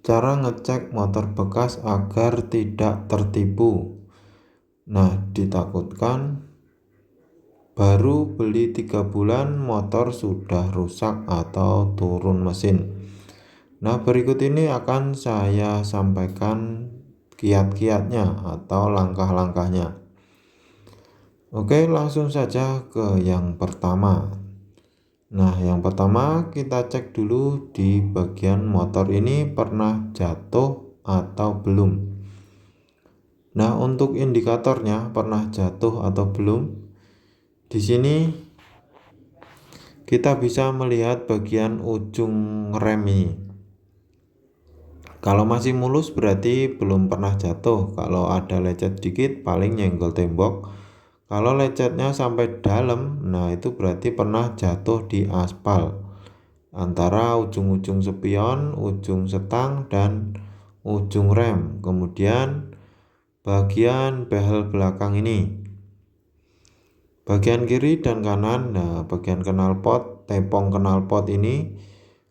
Cara ngecek motor bekas agar tidak tertipu. Nah, ditakutkan baru beli 3 bulan motor sudah rusak atau turun mesin. Nah, berikut ini akan saya sampaikan kiat-kiatnya atau langkah-langkahnya. Oke, langsung saja ke yang pertama. Nah, yang pertama kita cek dulu di bagian motor ini pernah jatuh atau belum. Nah, untuk indikatornya pernah jatuh atau belum, di sini kita bisa melihat bagian ujung rem ini. Kalau masih mulus berarti belum pernah jatuh. Kalau ada lecet dikit paling nyenggol tembok. Kalau lecetnya sampai dalam, nah itu berarti pernah jatuh di aspal antara ujung-ujung spion, ujung setang, dan ujung rem. Kemudian bagian behel belakang ini, bagian kiri dan kanan. Nah, bagian knalpot, tepung knalpot ini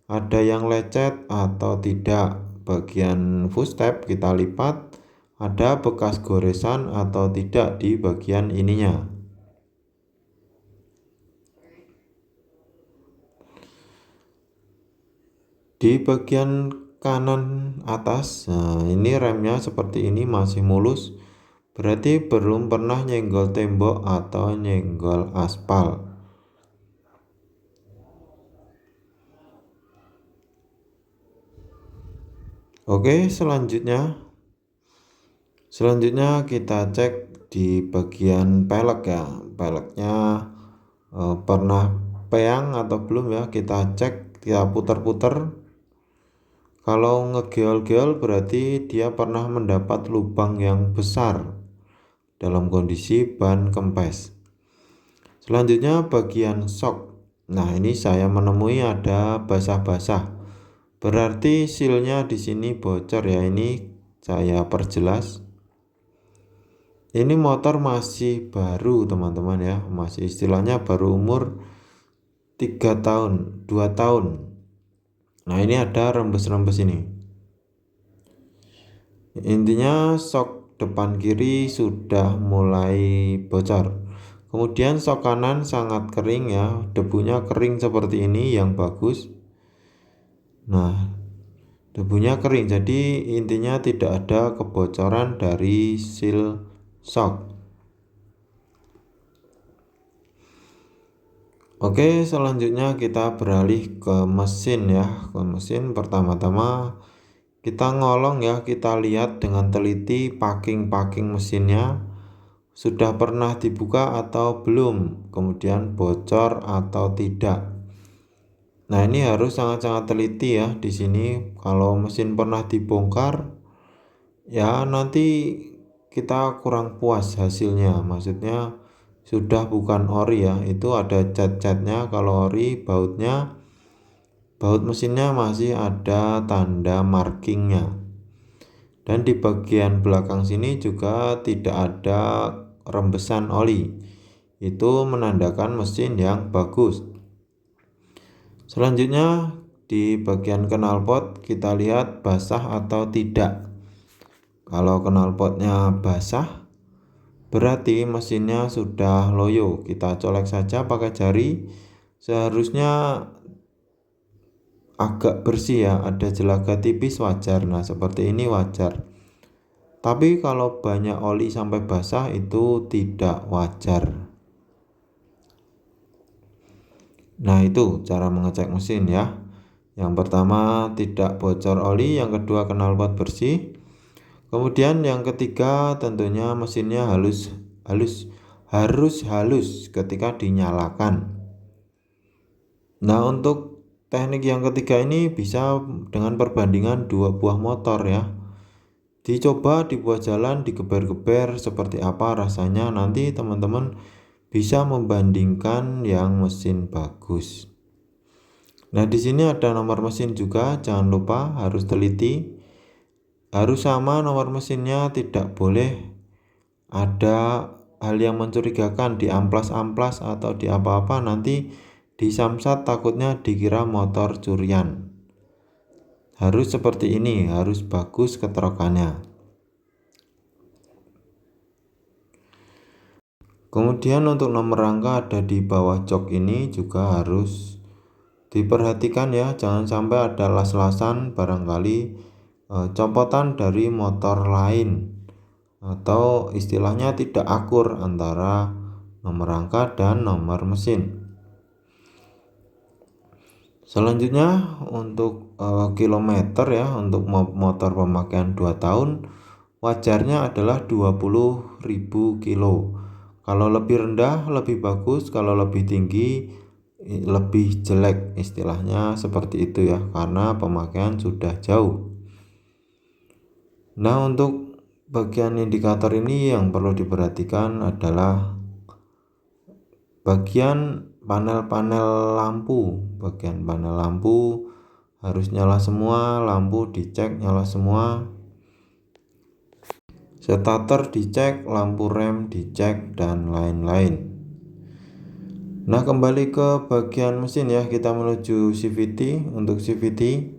ada yang lecet atau tidak. Bagian footstep kita lipat, ada bekas goresan atau tidak di bagian ininya. Di bagian kanan atas, nah ini remnya seperti ini masih mulus, berarti belum pernah nyenggol tembok atau nyenggol aspal. Oke, selanjutnya kita cek di bagian pelek ya. Peleknya pernah peyang atau belum ya, kita cek, kita putar-putar. Kalau ngegeol-geol berarti dia pernah mendapat lubang yang besar dalam kondisi ban kempes. Selanjutnya bagian shock. Nah, ini saya menemui ada basah-basah. Berarti sealnya di sini bocor ya. Ini saya perjelas. Ini motor masih baru teman-teman ya, masih istilahnya baru umur 3 tahun, 2 tahun. Nah, ini ada rembes-rembes ini. Intinya shock depan kiri sudah mulai bocor. Kemudian shock kanan sangat kering ya, debunya kering seperti ini yang bagus. Nah, debunya kering, jadi intinya tidak ada kebocoran dari seal shock. Oke, selanjutnya kita beralih ke mesin ya. Ke mesin pertama-tama kita ngolong ya, kita lihat dengan teliti packing mesinnya sudah pernah dibuka atau belum, kemudian bocor atau tidak. Nah, ini harus sangat-sangat teliti ya di sini. Kalau mesin pernah dibongkar, ya nanti kita kurang puas hasilnya. Maksudnya sudah bukan ori ya, itu ada cat-catnya. Kalau ori baut mesinnya masih ada tanda markingnya. Dan di bagian belakang sini juga tidak ada rembesan oli. Itu menandakan mesin yang bagus. Selanjutnya di bagian knalpot kita lihat basah atau tidak. Kalau knalpotnya basah berarti mesinnya sudah loyo. Kita colek saja pakai jari. Seharusnya agak bersih ya, ada jelaga tipis wajar. Nah, seperti ini wajar. Tapi kalau banyak oli sampai basah itu tidak wajar. Nah, itu cara mengecek mesin ya. Yang pertama tidak bocor oli, yang kedua knalpot bersih. Kemudian yang ketiga tentunya mesinnya harus halus ketika dinyalakan. Nah, untuk teknik yang ketiga ini bisa dengan perbandingan 2 buah motor ya. Dicoba dibuat jalan, digeber-geber seperti apa rasanya, nanti teman-teman bisa membandingkan yang mesin bagus. Nah, di sini ada nomor mesin juga, jangan lupa harus teliti. Harus sama nomor mesinnya, tidak boleh ada hal yang mencurigakan di amplas-amplas atau di apa-apa, nanti di samsat takutnya dikira motor curian. harus seperti ini, harus bagus keterangannya. Kemudian untuk nomor rangka ada di bawah jok ini juga harus diperhatikan ya, jangan sampai ada las-lasan, barangkali copotan dari motor lain atau istilahnya tidak akur antara nomor rangka dan nomor mesin. Selanjutnya untuk kilometer ya, untuk motor pemakaian 2 tahun wajarnya adalah 20.000 kilo. Kalau lebih rendah lebih bagus, kalau lebih tinggi lebih jelek, istilahnya seperti itu ya, karena pemakaian sudah jauh. Nah, untuk bagian indikator ini yang perlu diperhatikan adalah bagian panel-panel lampu. Bagian panel lampu harus nyala semua, lampu dicek nyala semua, starter dicek, lampu rem dicek, dan lain-lain. Nah, kembali ke bagian mesin ya, kita menuju CVT. Untuk CVT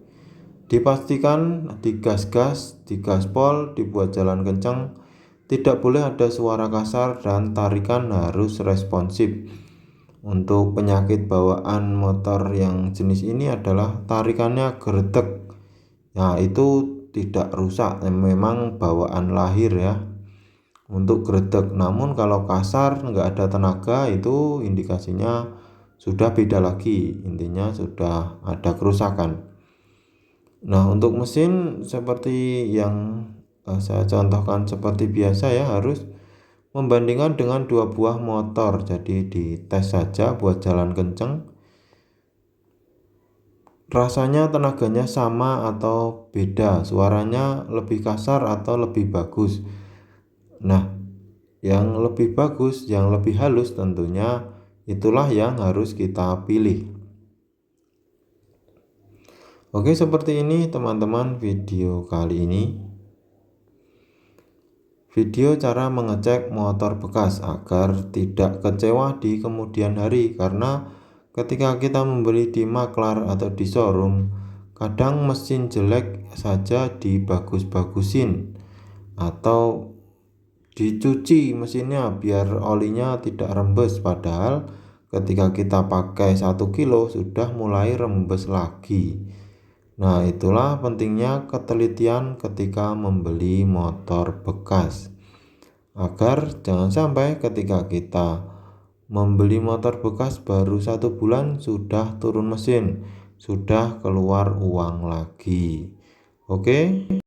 dipastikan digas-gas, digaspol, dibuat jalan kencang, tidak boleh ada suara kasar, dan tarikan harus responsif. Untuk penyakit bawaan motor yang jenis ini adalah tarikannya gerdek. Nah, itu tidak rusak, memang bawaan lahir ya untuk gerdek. Namun kalau kasar nggak ada tenaga, itu indikasinya sudah beda lagi, intinya sudah ada kerusakan. Nah, untuk mesin seperti yang saya contohkan seperti biasa ya, harus membandingkan dengan 2 buah motor. Jadi dites saja buat jalan kenceng, rasanya tenaganya sama atau beda, suaranya lebih kasar atau lebih bagus. Nah, yang lebih bagus, yang lebih halus tentunya itulah yang harus kita pilih. Oke, seperti ini teman-teman video kali ini. Video cara mengecek motor bekas agar tidak kecewa di kemudian hari, karena ketika kita membeli di maklar atau di showroom, kadang mesin jelek saja dibagus-bagusin atau dicuci mesinnya biar olinya tidak rembes, padahal ketika kita pakai 1 kilo sudah mulai rembes lagi. Nah, itulah pentingnya ketelitian ketika membeli motor bekas, agar jangan sampai ketika kita membeli motor bekas baru 1 bulan sudah turun mesin, sudah keluar uang lagi. Oke.